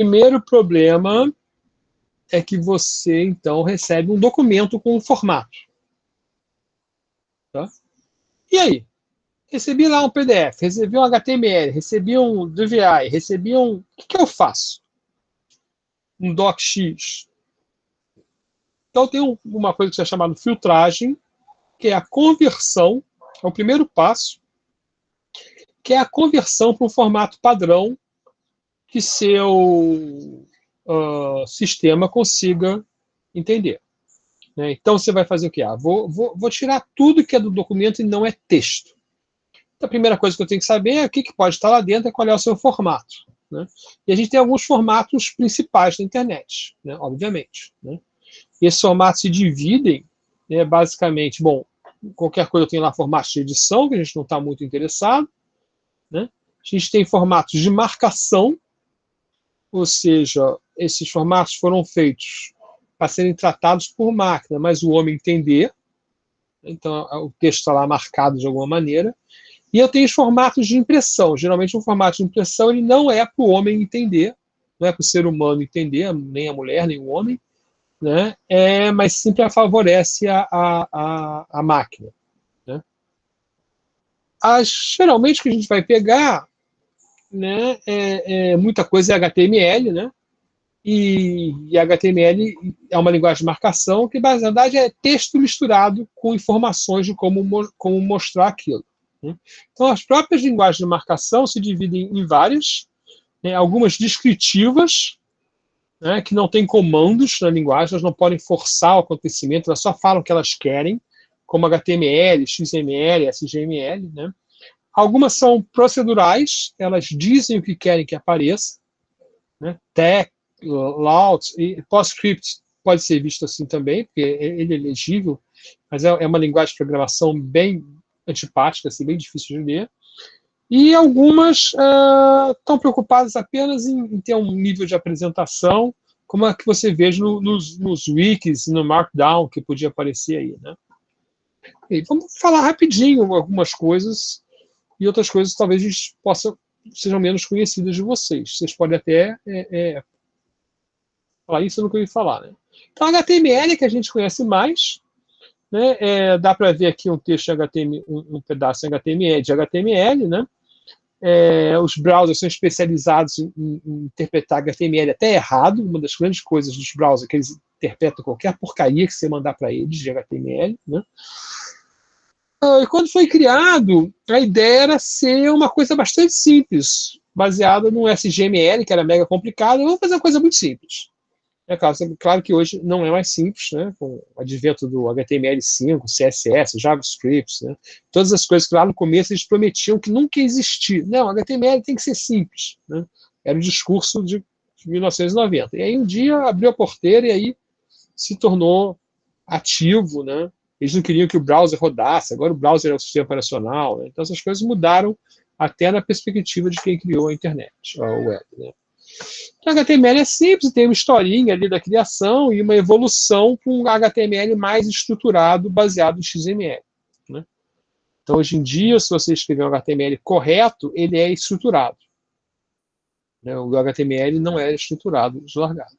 primeiro problema é que você, então, recebe um documento com um formato. Tá? E aí? Recebi lá um PDF, recebi um HTML, recebi um DVI, recebi um... O que eu faço? Um docx. Então, tem uma coisa que é chamada filtragem, que é a conversão, é o primeiro passo, que é a conversão para um formato padrão que seu sistema consiga entender. Né? Então, você vai fazer o quê? Vou tirar tudo que é do documento e não é texto. Então, a primeira coisa que eu tenho que saber é o que pode estar lá dentro e qual é o seu formato. Né? E a gente tem alguns formatos principais na internet, né? Obviamente. Né? E esses formatos se dividem, né, basicamente, bom, qualquer coisa eu tenho lá formato de edição, que a gente não está muito interessado. Né? A gente tem formatos de marcação, ou seja, esses formatos foram feitos para serem tratados por máquina, mas o homem entender. Então, o texto está lá marcado de alguma maneira. E eu tenho os formatos de impressão. Geralmente, um formato de impressão ele não é para o homem entender, não é para o ser humano entender, nem a mulher, nem o homem, né? Mas sempre favorece a máquina. Né? Geralmente, o que a gente vai pegar, né, muita coisa é HTML, né? E HTML é uma linguagem de marcação que, na verdade, é texto misturado com informações de como mostrar aquilo. Né? Então, as próprias linguagens de marcação se dividem em várias, né, algumas descritivas, né, que não têm comandos na linguagem, elas não podem forçar o acontecimento, elas só falam o que elas querem, como HTML, XML, SGML. Né? Algumas são procedurais, elas dizem o que querem que apareça, né? Tag, Layout e PostScript pode ser visto assim também, porque ele é legível, mas é uma linguagem de programação bem antipática, assim, bem difícil de ler. E algumas estão preocupadas apenas em ter um nível de apresentação, como a que você veja nos wikis e no Markdown, que podia aparecer aí. Né? E vamos falar rapidinho algumas coisas, e outras coisas talvez sejam menos conhecidas de vocês. Vocês podem até falar isso, eu nunca ouvi falar. Né? Então, HTML que a gente conhece mais, né? Dá para ver aqui um texto de HTML, um pedaço de HTML, né? Os browsers são especializados em interpretar HTML até errado. Uma das grandes coisas dos browsers é que eles interpretam qualquer porcaria que você mandar para eles de HTML. Né? E quando foi criado, a ideia era ser uma coisa bastante simples, baseada no SGML, que era mega complicado. Vamos fazer uma coisa muito simples. Claro que hoje não é mais simples, né? Com o advento do HTML5, CSS, JavaScript, né? Todas as coisas que lá no começo eles prometiam que nunca ia existir. Não, HTML tem que ser simples. Né? Era o discurso de 1990. E aí um dia abriu a porteira e aí se tornou ativo. Né? Eles não queriam que o browser rodasse, agora o browser é o sistema operacional. Né? Então essas coisas mudaram até na perspectiva de quem criou a internet, a web. Né? O HTML é simples, tem uma historinha ali da criação e uma evolução para um HTML mais estruturado, baseado em XML. Né? Então, hoje em dia, se você escrever um HTML correto, ele é estruturado. Né? O HTML não é estruturado de largada.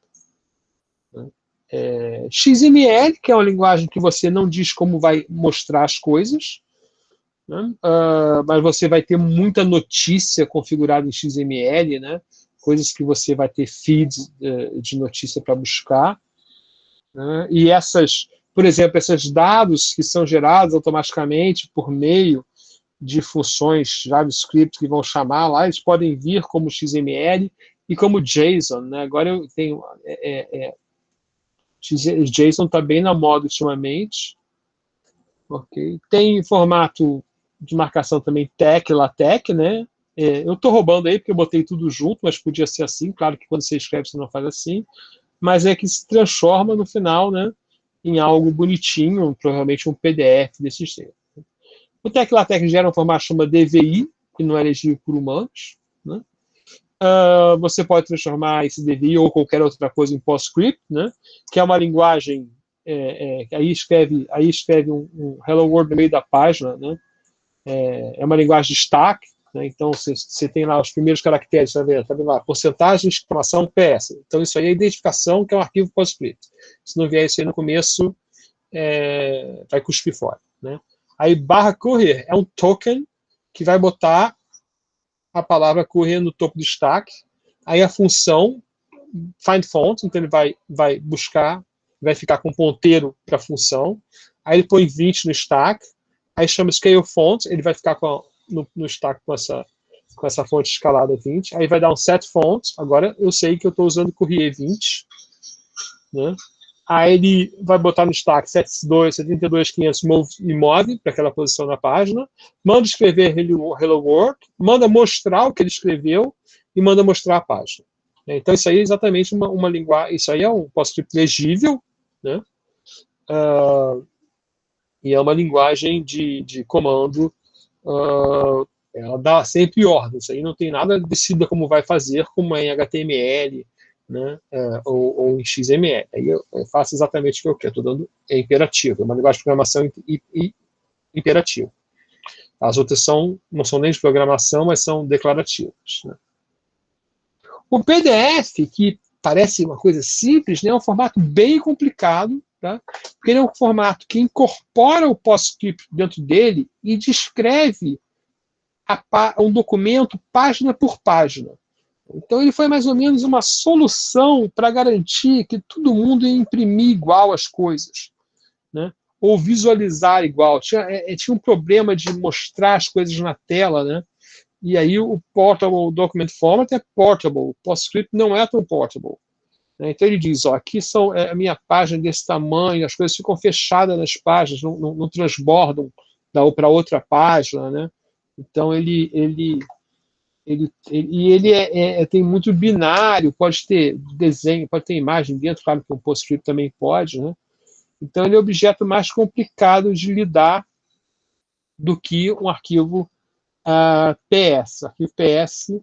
Né? XML, que é uma linguagem que você não diz como vai mostrar as coisas, né? Mas você vai ter muita notícia configurada em XML, né? Coisas que você vai ter feeds de notícia para buscar. Né? E por exemplo, esses dados que são gerados automaticamente por meio de funções JavaScript que vão chamar lá, eles podem vir como XML e como JSON. Né? Agora eu tenho... JSON está bem na moda ultimamente. Okay? Tem formato de marcação também TeX, LaTeX, né? Eu estou roubando aí porque eu botei tudo junto, mas podia ser assim. Claro que quando você escreve você não faz assim, mas é que se transforma no final, né, em algo bonitinho, provavelmente um PDF desse sistema. O TeX LaTeX gera um formato chamado DVI, que não é legível por humanos. Né? Você pode transformar esse DVI ou qualquer outra coisa em PostScript, né, que é uma linguagem. Aí escreve um Hello World no meio da página. Né? É uma linguagem de stack. né? Então, você tem lá os primeiros caracteres, tá vendo lá, porcentagem, exclamação, PS. Então, isso aí é a identificação, que é um arquivo PostScript. Se não vier isso aí no começo, vai cuspir fora, né? Aí, /courier é um token que vai botar a palavra courier no topo do stack. Aí, a função find font, então ele vai buscar, vai ficar com ponteiro para a função. Aí, ele põe 20 no stack. Aí, chama scale font, ele vai ficar no stack com essa fonte escalada 20. Aí, vai dar um set font. Agora, eu sei que eu estou usando courier 20, né? Aí ele vai botar no stack 72500 e move para aquela posição na página, manda escrever hello world, manda mostrar o que ele escreveu e manda mostrar a página. Então isso aí é exatamente uma linguagem, isso aí é um PostScript legível, né? E é uma linguagem de comando, ela dá sempre ordem, isso aí não tem nada decida como vai fazer, como é em HTML, né, ou em XML. Aí eu faço exatamente o que eu quero, estou dando imperativo, é uma linguagem de programação imperativa. As outras não são nem de programação, mas são declarativas, né. O PDF, que parece uma coisa simples, né, é um formato bem complicado, tá? Porque ele é um formato que incorpora o PostScript dentro dele e descreve um documento página por página. Então, ele foi mais ou menos uma solução para garantir que todo mundo ia imprimir igual as coisas, né? Ou visualizar igual. Tinha um problema de mostrar as coisas na tela, né? E aí o Portable Document Format é portable, o PostScript não é tão portable, né? Então, ele diz, aqui a minha página desse tamanho, as coisas ficam fechadas nas páginas, não transbordam para outra página, né? Então, ele tem muito binário, pode ter desenho, pode ter imagem dentro, claro que o PostScript também pode, né? Então, ele é um objeto mais complicado de lidar do que um arquivo PS. O arquivo PS,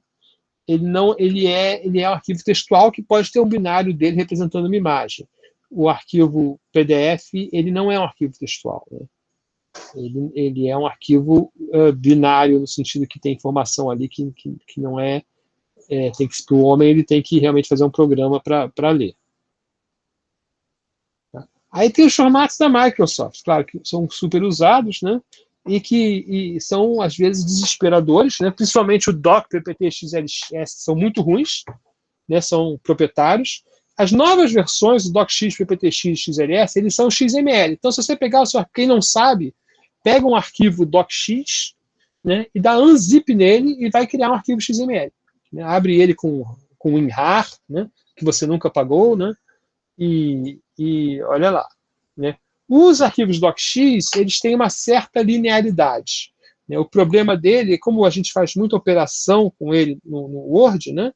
ele é um arquivo textual que pode ter um binário dele representando uma imagem. O arquivo PDF, ele não é um arquivo textual, né? Ele é um arquivo binário, no sentido que tem informação ali que não tem que, para o homem, ele tem que realmente fazer um programa para ler. Tá? Aí tem os formatos da Microsoft, claro, que são super usados, né? E são, às vezes, desesperadores, né? Principalmente o doc, PPT, XLS, são muito ruins, né? São proprietários. As novas versões do DocX, PPTX, XLS, eles são XML. Então, se você pegar quem não sabe, pega um arquivo docx, né, e dá unzip nele e vai criar um arquivo XML. Né, abre ele com WinRAR, né, que você nunca pagou, né, e olha lá. Né. Os arquivos docx, eles têm uma certa linearidade. Né, o problema dele é como a gente faz muita operação com ele no Word, né,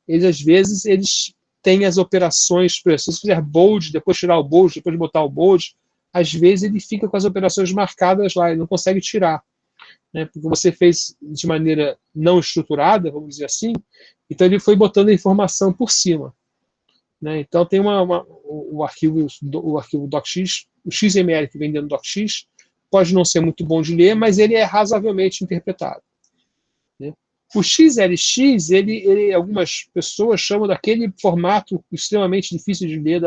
às vezes, eles têm as operações, se você fizer bold, depois tirar o bold, depois botar o bold, às vezes ele fica com as operações marcadas lá, ele não consegue tirar, né? Porque você fez de maneira não estruturada, vamos dizer assim, então ele foi botando a informação por cima. Né? Então tem o arquivo docx, o XML que vem dentro do docx, pode não ser muito bom de ler, mas ele é razoavelmente interpretado. Né? O XLX, algumas pessoas chamam daquele formato extremamente difícil de ler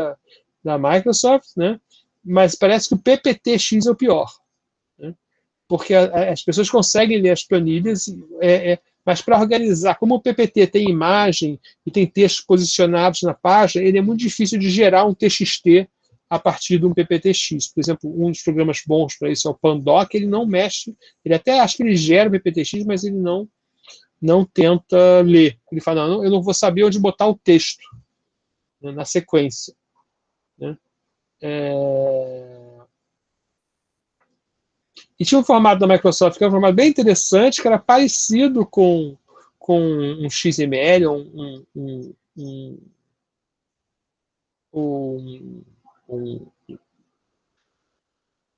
da Microsoft, né? Mas parece que o PPTX é o pior. Né? Porque as pessoas conseguem ler as planilhas, mas para organizar, como o PPT tem imagem e tem textos posicionados na página, ele é muito difícil de gerar um TXT a partir de um PPTX. Por exemplo, um dos programas bons para isso é o Pandoc, ele não mexe, ele até acha que ele gera o PPTX, mas ele não tenta ler. Ele fala, não, eu não vou saber onde botar o texto, né, na sequência. Né? E tinha um formato da Microsoft que era um formato bem interessante, que era parecido com um XML,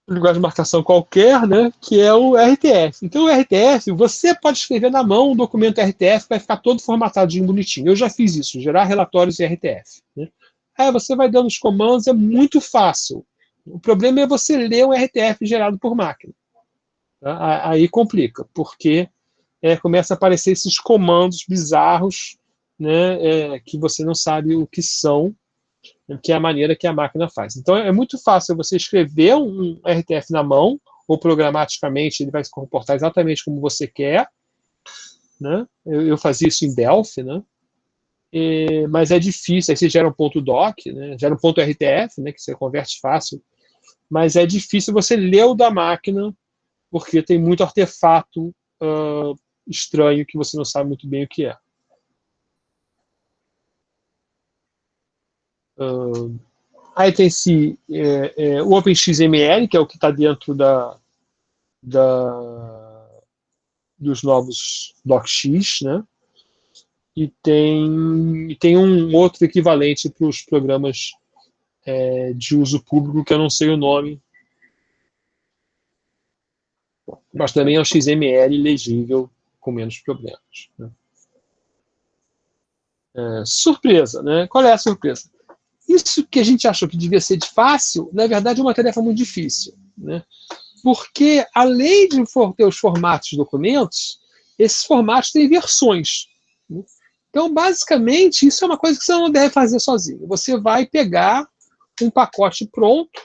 linguagem de marcação qualquer, né, que é o RTF. Então, o RTF, você pode escrever na mão um documento RTF, vai ficar todo formatadinho, bonitinho. Eu já fiz isso, gerar relatórios em RTF. Né? Aí você vai dando os comandos, é muito fácil. O problema é você ler um RTF gerado por máquina. Tá? Aí complica, porque começa a aparecer esses comandos bizarros, né, que você não sabe o que são, que é a maneira que a máquina faz. Então, é muito fácil você escrever um RTF na mão, ou programaticamente ele vai se comportar exatamente como você quer, né? Eu fazia isso em Delphi, né? Mas é difícil, aí você gera um ponto doc, né? Gera um ponto RTF, né? Que você converte fácil, mas é difícil você ler o da máquina, porque tem muito artefato estranho que você não sabe muito bem o que é. Aí tem o OpenXML, que é o que está dentro dos novos DocX, né? E tem um outro equivalente para os programas de uso público, que eu não sei o nome, mas também é um XML legível, com menos problemas. Né? Surpresa, né? Qual é a surpresa? Isso que a gente achou que devia ser de fácil, na verdade é uma tarefa muito difícil, né? Porque, além de ter os formatos de documentos, esses formatos têm versões. Né? Então, basicamente, isso é uma coisa que você não deve fazer sozinho. Você vai pegar um pacote pronto,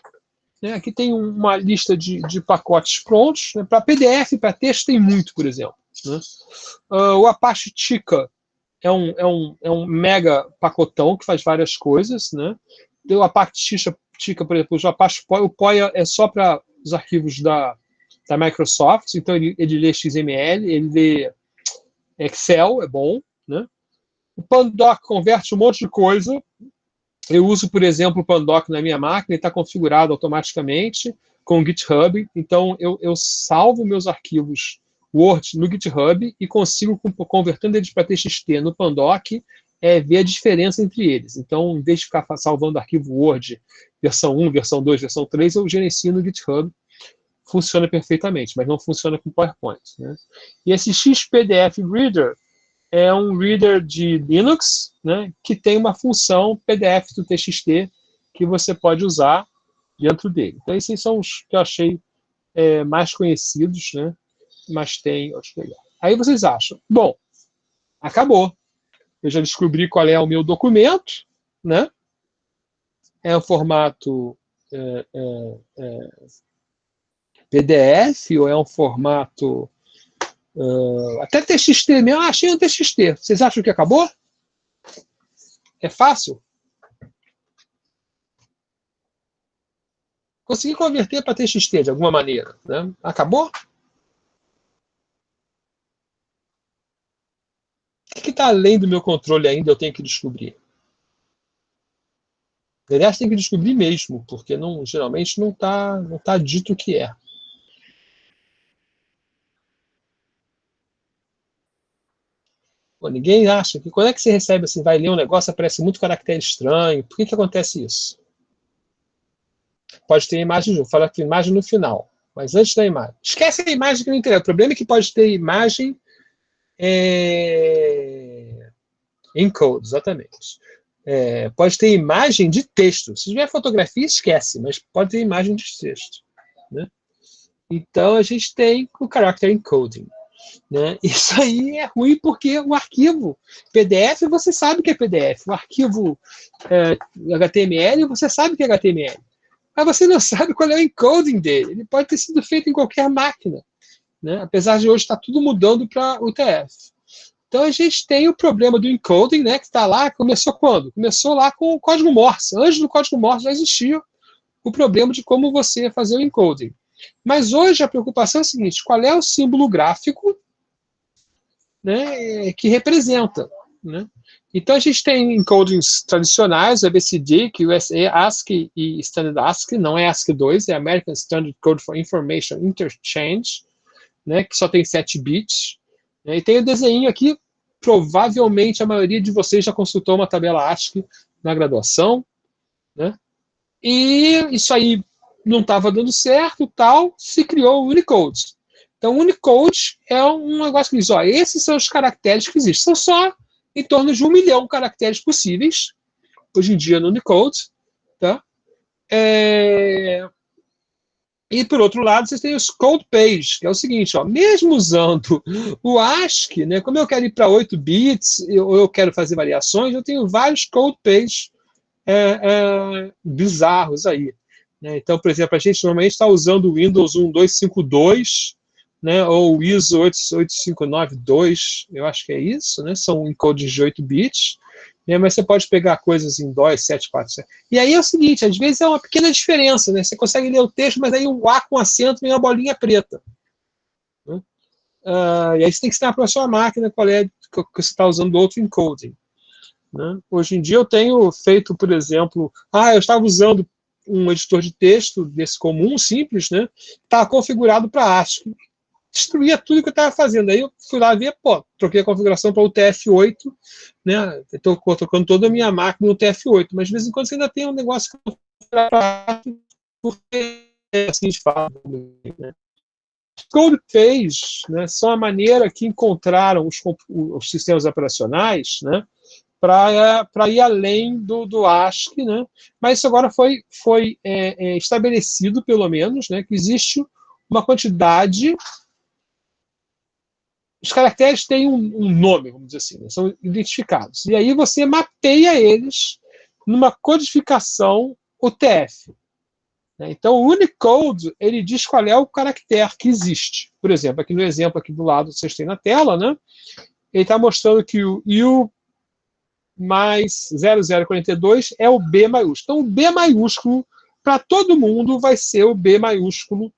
né? Aqui tem uma lista de pacotes prontos, né? Para PDF, para texto, tem muito, por exemplo. Né? O Apache Tika é um mega pacotão que faz várias coisas. Né? O Apache Tika, por exemplo, o Apache Poia, o Poia é só para os arquivos da Microsoft, então ele lê XML, ele lê Excel, é bom. Né? O Pandoc converte um monte de coisa. Eu uso, por exemplo, o Pandoc na minha máquina, ele está configurado automaticamente com o GitHub, então eu salvo meus arquivos Word no GitHub e consigo, convertendo eles para TXT no Pandoc, ver a diferença entre eles. Então, em vez de ficar salvando arquivo Word, versão 1, versão 2, versão 3, eu gerencio no GitHub. Funciona perfeitamente, mas não funciona com PowerPoint. Né? E esse XPDF Reader é um reader de Linux, né, que tem uma função PDF do TXT que você pode usar dentro dele. Então, esses são os que eu achei mais conhecidos, né, mas tem outros melhores. Aí vocês acham, bom, acabou. Eu já descobri qual é o meu documento, né? É o formato PDF ou é um formato até TXT mesmo. Achei um TXT. Vocês acham que acabou? É fácil? Consegui converter para TXT de alguma maneira. Né? Acabou? O que está além do meu controle ainda eu tenho que descobrir? Aliás, tem que descobrir mesmo, porque geralmente não tá dito o que é. Pô, ninguém acha que quando é que você recebe assim, vai ler um negócio, aparece muito caractere estranho. Por que acontece isso? Pode ter imagem, vou falar que imagem no final, mas antes da imagem. Esquece a imagem que não interessa. O problema é que pode ter imagem encode, exatamente. Pode ter imagem de texto. Se tiver fotografia, esquece, mas pode ter imagem de texto. Né? Então, a gente tem o character encoding. Né? Isso aí é ruim porque o arquivo PDF, você sabe que é PDF. O arquivo HTML, você sabe que é HTML. Mas você não sabe qual é o encoding dele. Ele pode ter sido feito em qualquer máquina. Né? Apesar de hoje estar tudo mudando para UTF. Então a gente tem o problema do encoding, né, que está lá, começou quando? Começou lá com o código Morse. Antes do código Morse já existia o problema de como você fazer o encoding. Mas hoje a preocupação é a seguinte: qual é o símbolo gráfico, né, que representa? Né? Então a gente tem encodings tradicionais, o ABCD, que é ASCII e Standard ASCII, não é ASCII 2, é American Standard Code for Information Interchange, né, que só tem 7 bits. E tem o desenho aqui, provavelmente a maioria de vocês já consultou uma tabela ASCII na graduação. Né? E isso aí não estava dando certo, tal, se criou o Unicode. Então, o Unicode é um negócio que diz, ó, esses são os caracteres que existem. São só em torno de 1 milhão de caracteres possíveis, hoje em dia no Unicode. Tá? E, por outro lado, vocês têm os code pages, que é o seguinte, ó, mesmo usando o ASCII, né, como eu quero ir para 8 bits, ou eu quero fazer variações, eu tenho vários code pages bizarros aí. Né? Então, por exemplo, a gente normalmente está usando o Windows 1252, né, ou o ISO 8592, eu acho que é isso, né, são encodes de 8 bits, né, mas você pode pegar coisas em DOS 747. E aí é o seguinte, às vezes é uma pequena diferença, né, você consegue ler o texto, mas aí o A com acento vem uma bolinha preta. Né? E aí você tem que ensinar para a sua máquina qual é que você está usando outro encoding. Né? Hoje em dia eu tenho feito, por exemplo, eu estava usando um editor de texto desse comum, simples, né? Estava configurado para ASCII. Destruía tudo que eu estava fazendo. Aí eu fui lá ver, troquei a configuração para o TF8, né? Estou trocando toda a minha máquina no TF8, mas de vez em quando você ainda tem um negócio que eu porque é assim de fato. Né? Code fez, né, são a maneira que encontraram os sistemas operacionais, né, para ir além do ASCII, né? Mas isso agora foi estabelecido, pelo menos, né, que existe uma quantidade. Os caracteres têm um nome, vamos dizer assim, né, são identificados. E aí você mapeia eles numa codificação UTF. Né? Então, o Unicode, ele diz qual é o caractere que existe. Por exemplo, aqui no exemplo aqui do lado, vocês têm na tela, né? Ele está mostrando que o U mais 0042 é o B maiúsculo. Então, o B maiúsculo, para todo mundo, vai ser o B maiúsculo,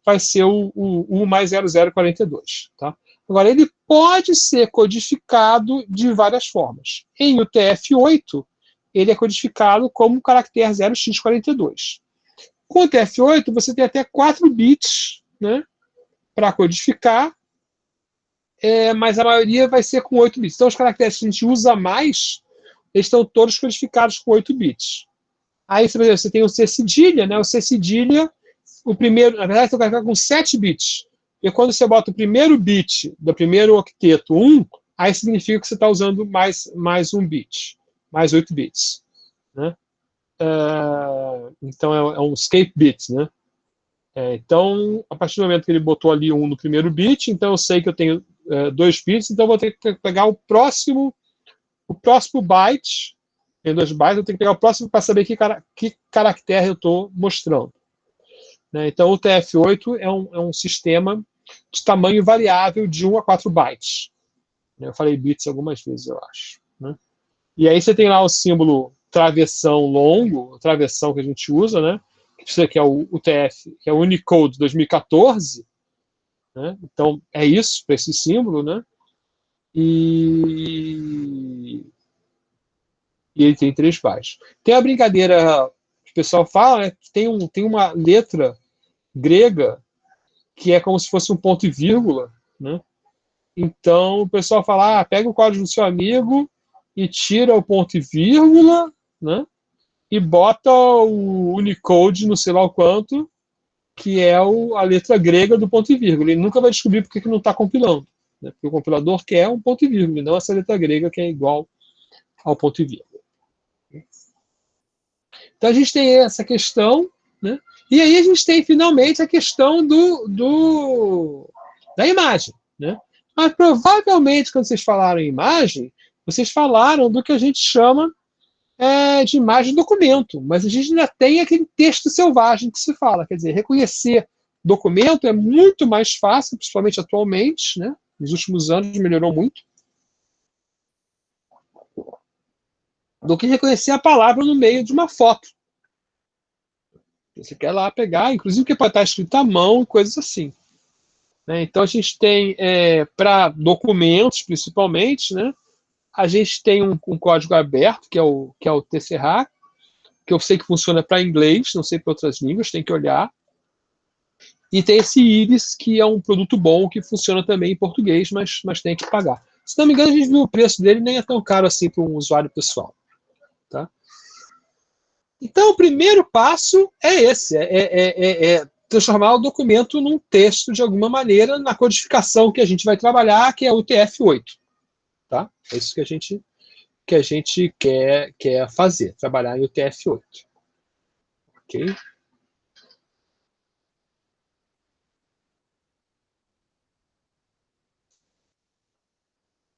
vai ser o U mais 0042. Tá? Agora, ele pode ser codificado de várias formas. Em UTF-8, ele é codificado como o caractere 0x42. Com o UTF-8, você tem até 4 bits, né, para codificar, mas a maioria vai ser com 8 bits. Então, os caracteres que a gente usa mais, eles estão todos codificados com 8 bits. Aí, por exemplo, você tem o C cedilha, né? O C cedilha, o primeiro, na verdade, você vai ficar com 7 bits. E quando você bota o primeiro bit do primeiro octeto 1, aí significa que você está usando mais um bit, mais 8 bits. Né? Então, é um escape bit, né? Então, a partir do momento que ele botou ali 1 no primeiro bit, então eu sei que eu tenho 2 bits, então eu vou ter que pegar o próximo byte, tem 2 bytes, eu tenho que pegar o próximo para saber que caractere eu estou mostrando. Né? Então, o TF8 é um sistema de tamanho variável de 1 a 4 bytes. Eu falei bits algumas vezes, eu acho. Né? E aí você tem lá o símbolo travessão longo, travessão que a gente usa, né? Que é o UTF, que é o Unicode 2014. Né? Então, é isso, para esse símbolo, né? E ele tem 3 bytes. Tem a brincadeira que o pessoal fala, né, que tem uma letra grega que é como se fosse um ponto e vírgula, né? Então o pessoal fala, pega o código do seu amigo e tira o ponto e vírgula, né? E bota o Unicode no sei lá o quanto, que é a letra grega do ponto e vírgula. Ele nunca vai descobrir porque que não está compilando. Né? Porque o compilador quer um ponto e vírgula, e não essa letra grega que é igual ao ponto e vírgula. Então a gente tem essa questão, né? E aí a gente tem finalmente a questão da imagem. Né? Mas provavelmente, quando vocês falaram em imagem, vocês falaram do que a gente chama de imagem documento, mas a gente ainda tem aquele texto selvagem que se fala. Quer dizer, reconhecer documento é muito mais fácil, principalmente atualmente, né? Nos últimos anos melhorou muito, do que reconhecer a palavra no meio de uma foto. Você quer lá pegar, inclusive que pode estar escrito à mão, coisas assim. Né? Então a gente tem, para documentos principalmente, né? A gente tem um código aberto, que é o TCRA, que eu sei que funciona para inglês, não sei para outras línguas, tem que olhar. E tem esse Iris, que é um produto bom, que funciona também em português, mas tem que pagar. Se não me engano, a gente viu o preço dele, nem é tão caro assim para um usuário pessoal. Tá? Então, o primeiro passo é esse, transformar o documento num texto de alguma maneira na codificação que a gente vai trabalhar, que é o TF8. Tá? É isso que a gente quer fazer, trabalhar em UTF-8. Ok?